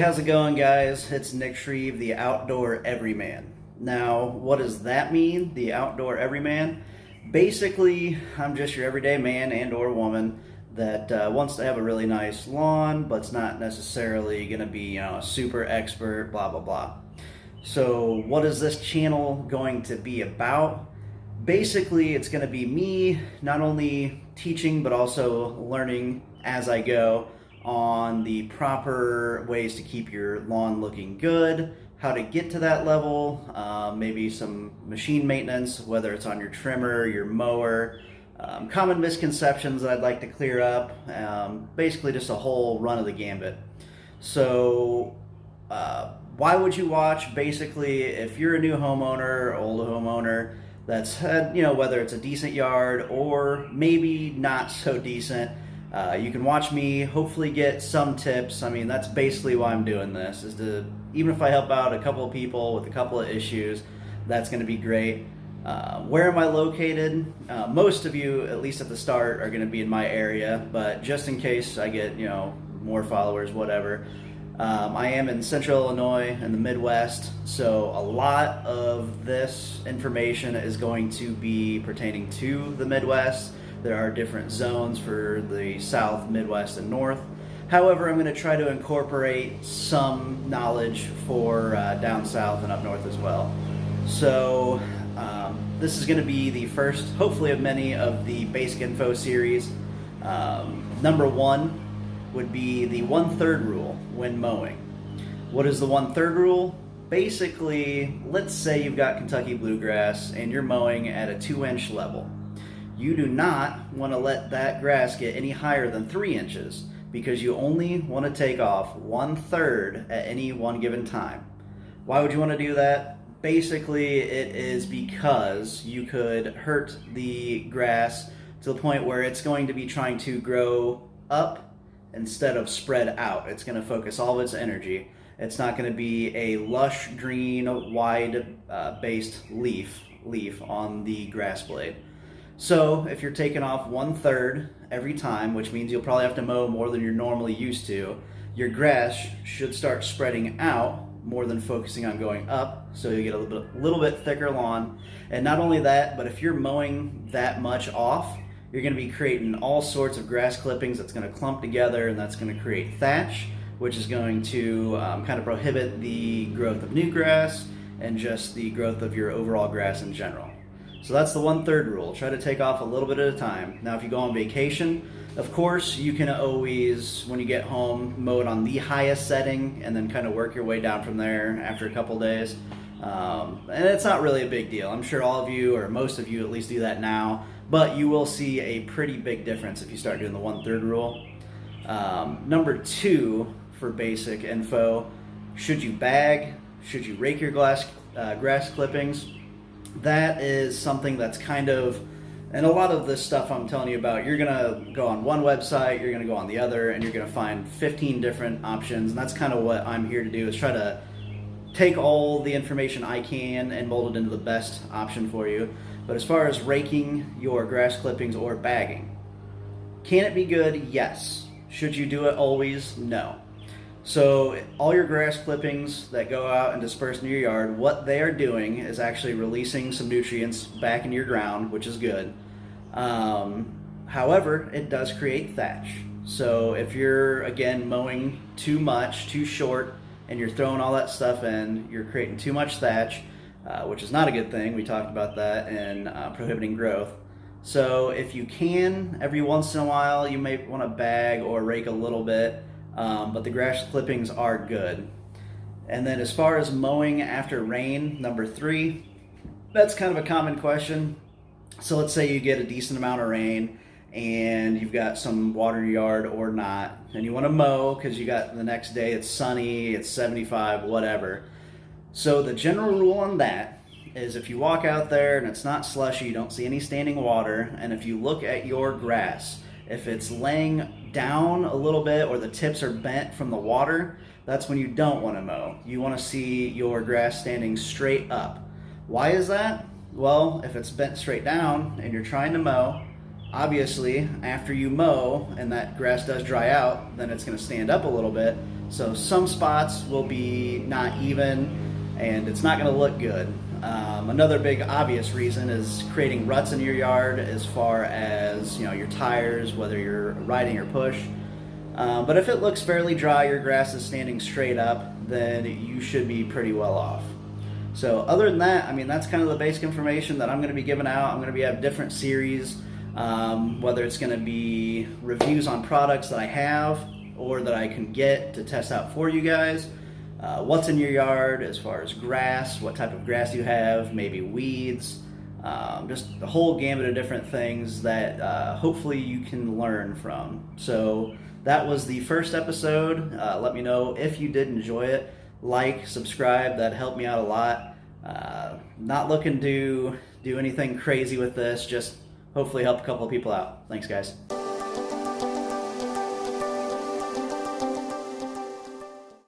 how's it going, guys? It's Nick Shreve, the Outdoor Everyman. Now, what does that mean, the Outdoor Everyman? Basically, I'm just your everyday man and or woman that wants to have a really nice lawn, but's not necessarily going to be, a super expert, blah, blah, blah. So what is this channel going to be about? Basically, it's going to be me not only teaching, but also learning as I go on the proper ways to keep your lawn looking good, how to get to that level, maybe some machine maintenance, whether it's on your trimmer, your mower, common misconceptions that I'd like to clear up, basically just a whole run of the gambit. So why would you watch? Basically, if you're a new homeowner, old homeowner that's had, whether it's a decent yard or maybe not so decent, you can watch me hopefully get some tips. I mean, that's basically why I'm doing this, is to, even if I help out a couple of people with a couple of issues, that's going to be great. Where am I located? Most of you, at least at the start, are going to be in my area, but just in case I get, more followers, whatever. I am in Central Illinois in the Midwest, so a lot of this information is going to be pertaining to the Midwest. There are different zones for the South, Midwest, and North. However, I'm going to try to incorporate some knowledge for down South and up North as well. So this is going to be the first, hopefully, of many of the basic info series. Number one would be the 1/3 rule when mowing. What is the 1/3 rule? Basically, let's say you've got Kentucky bluegrass and you're mowing at a 2-inch level. You do not want to let that grass get any higher than 3 inches because you only want to take off 1/3 at any one given time. Why would you want to do that? Basically, it is because you could hurt the grass to the point where it's going to be trying to grow up instead of spread out. It's going to focus all of its energy. It's not going to be a lush green, wide based leaf on the grass blade. So if you're taking off 1/3 every time, which means you'll probably have to mow more than you're normally used to, your grass should start spreading out more than focusing on going up, so you'll get a little bit thicker lawn. And not only that, but if you're mowing that much off, you're going to be creating all sorts of grass clippings that's going to clump together, and that's going to create thatch, which is going to kind of prohibit the growth of new grass and just the growth of your overall grass in general. So that's the 1/3 rule. Try to take off a little bit at a time. Now, if you go on vacation, of course, you can always, when you get home, mow it on the highest setting and then kind of work your way down from there after a couple days. And it's not really a big deal. I'm sure all of you, or most of you at least, do that now, but you will see a pretty big difference if you start doing the 1/3 rule. Number two, for basic info, should you bag? Should you rake your grass clippings? That is something that's kind of, and a lot of this stuff I'm telling you about, you're going to go on one website, you're going to go on the other, and you're going to find 15 different options. And that's kind of what I'm here to do, is try to take all the information I can and mold it into the best option for you. But as far as raking your grass clippings or bagging, can it be good? Yes. Should you do it always? No. So all your grass clippings that go out and disperse in your yard, what they are doing is actually releasing some nutrients back into your ground, which is good. However, it does create thatch. So if you're, again, mowing too much, too short, and you're throwing all that stuff in, you're creating too much thatch, which is not a good thing. We talked about that in prohibiting growth. So if you can, every once in a while, you may want to bag or rake a little bit. But the grass clippings are good. And then as far as mowing after rain, number 3, that's kind of a common question. So let's say you get a decent amount of rain and you've got some water in your yard or not, and you want to mow because you got the next day, it's sunny, it's 75, whatever. So the general rule on that is if you walk out there and it's not slushy, you don't see any standing water, and if you look at your grass, if it's laying down a little bit or the tips are bent from the water, that's when you don't want to mow. You want to see your grass standing straight up. Why is that? Well, if it's bent straight down and you're trying to mow, obviously after you mow and that grass does dry out, then it's going to stand up a little bit. So some spots will be not even, and it's not going to look good. Another big obvious reason is creating ruts in your yard as far as your tires, whether you're riding or push. But if it looks fairly dry, your grass is standing straight up, then you should be pretty well off. So other than that, I mean, that's kind of the basic information that I'm going to be giving out. I'm going to have different series, whether it's going to be reviews on products that I have or that I can get to test out for you guys. What's in your yard as far as grass, what type of grass you have, maybe weeds, just a whole gamut of different things that hopefully you can learn from. So that was the first episode. Let me know if you did enjoy it. Like, subscribe, that helped me out a lot. Not looking to do anything crazy with this, just hopefully help a couple of people out. Thanks, guys.